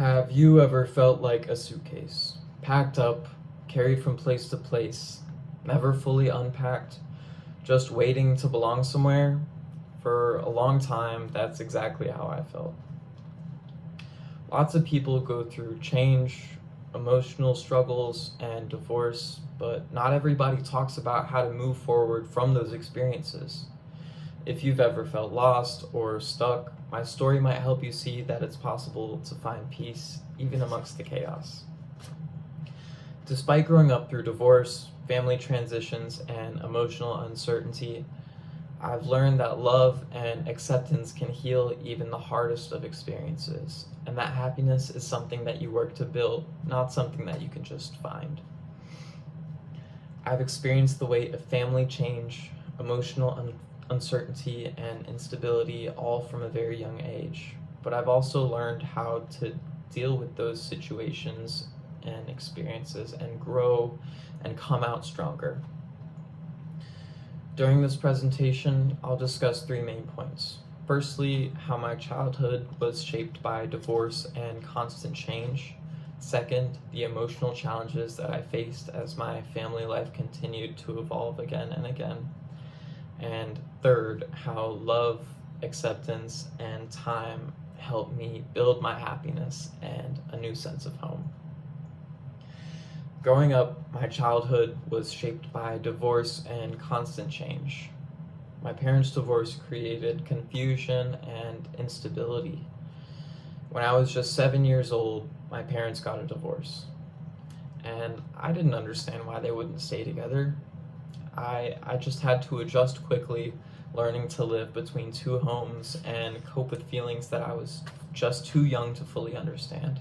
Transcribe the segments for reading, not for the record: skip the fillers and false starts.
Have you ever felt like a suitcase, packed up, carried from place to place, never fully unpacked, just waiting to belong somewhere? For a long time, that's exactly how I felt. Lots of people go through change, emotional struggles, and divorce, but not everybody talks about how to move forward from those experiences. If you've ever felt lost or stuck, my story might help you see that it's possible to find peace even amongst the chaos. Despite growing up through divorce, family transitions, and emotional uncertainty, I've learned that love and acceptance can heal even the hardest of experiences, and that happiness is something that you work to build, not something that you can just find. I've experienced the weight of family change, emotional uncertainty, and instability all from a very young age, but I've also learned how to deal with those situations and experiences and grow and come out stronger. During this presentation, I'll discuss three main points. Firstly, how my childhood was shaped by divorce and constant change. Second, the emotional challenges that I faced as my family life continued to evolve again and again. And third, how love, acceptance, and time helped me build my happiness and a new sense of home. Growing up, my childhood was shaped by divorce and constant change. My parents' divorce created confusion and instability. When I was just 7 years old, my parents got a divorce. And I didn't understand why they wouldn't stay together. I just had to adjust quickly, learning to live between two homes and cope with feelings that I was just too young to fully understand.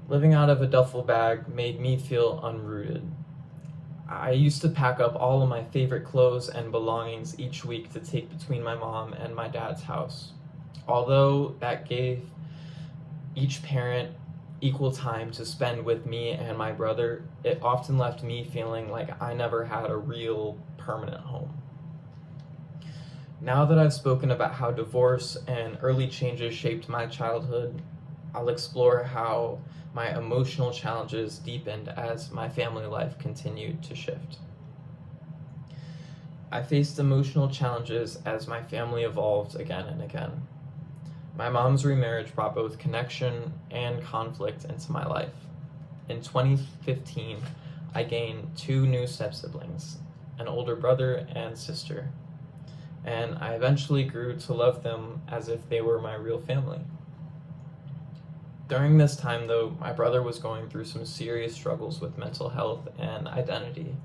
Living out of a duffel bag made me feel unrooted. I used to pack up all of my favorite clothes and belongings each week to take between my mom and my dad's house. Although that gave each parent equal time to spend with me and my brother, it often left me feeling like I never had a real permanent home. Now that I've spoken about how divorce and early changes shaped my childhood, I'll explore how my emotional challenges deepened as my family life continued to shift. I faced emotional challenges as my family evolved again and again. My mom's remarriage brought both connection and conflict into my life. In 2015, I gained two new step-siblings, an older brother and sister, and I eventually grew to love them as if they were my real family. During this time, though, my brother was going through some serious struggles with mental health and identity,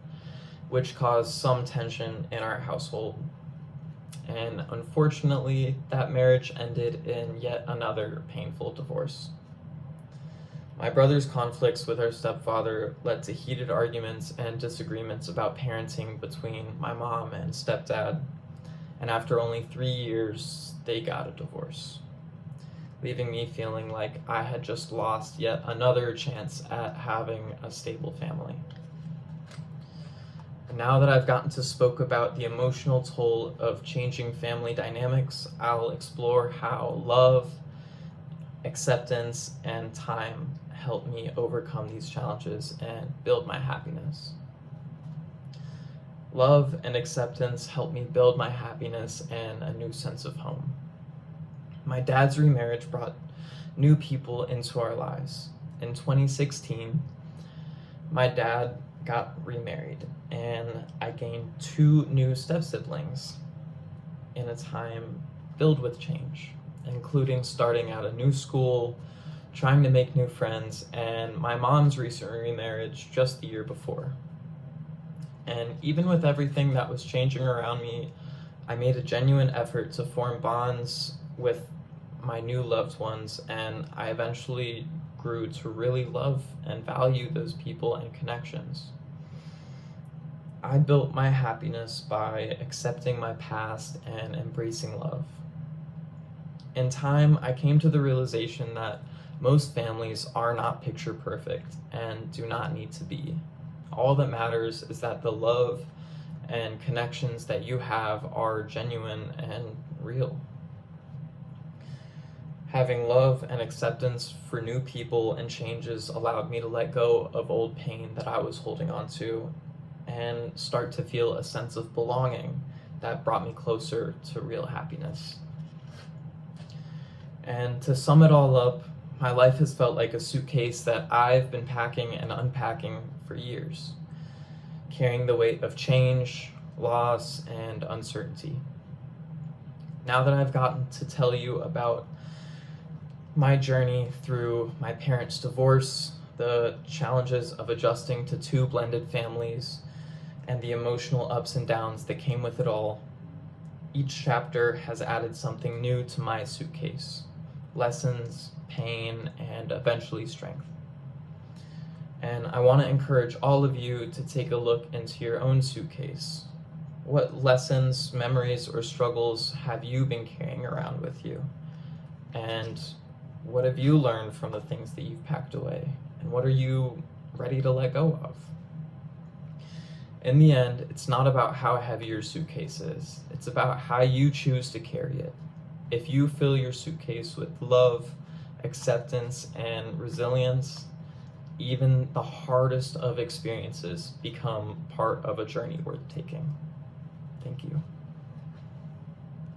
which caused some tension in our household. And unfortunately, that marriage ended in yet another painful divorce. My brother's conflicts with our stepfather led to heated arguments and disagreements about parenting between my mom and stepdad, and after only 3 years, they got a divorce, leaving me feeling like I had just lost yet another chance at having a stable family. And now that I've gotten to spoke about the emotional toll of changing family dynamics, I'll explore how love, acceptance, and time help me overcome these challenges and build my happiness. Love and acceptance help me build my happiness and a new sense of home. My dad's remarriage brought new people into our lives. In 2016, my dad got remarried, and I gained two new step-siblings in a time filled with change, including starting at a new school, trying to make new friends, and my mom's recent remarriage just the year before. And even with everything that was changing around me, I made a genuine effort to form bonds with my new loved ones, and I eventually grew to really love and value those people and connections. I built my happiness by accepting my past and embracing love. In time, I came to the realization that most families are not picture perfect and do not need to be. All that matters is that the love and connections that you have are genuine and real. Having love and acceptance for new people and changes allowed me to let go of old pain that I was holding on to and start to feel a sense of belonging that brought me closer to real happiness. And to sum it all up, my life has felt like a suitcase that I've been packing and unpacking for years, carrying the weight of change, loss, and uncertainty. Now that I've gotten to tell you about my journey through my parents' divorce, the challenges of adjusting to two blended families, and the emotional ups and downs that came with it all, each chapter has added something new to my suitcase: lessons, pain, and eventually strength. And I want to encourage all of you to take a look into your own suitcase. What lessons, memories, or struggles have you been carrying around with you? And what have you learned from the things that you've packed away? And what are you ready to let go of? In the end, it's not about how heavy your suitcase is. It's about how you choose to carry it. If you fill your suitcase with love, acceptance, and resilience, even the hardest of experiences become part of a journey worth taking. Thank you.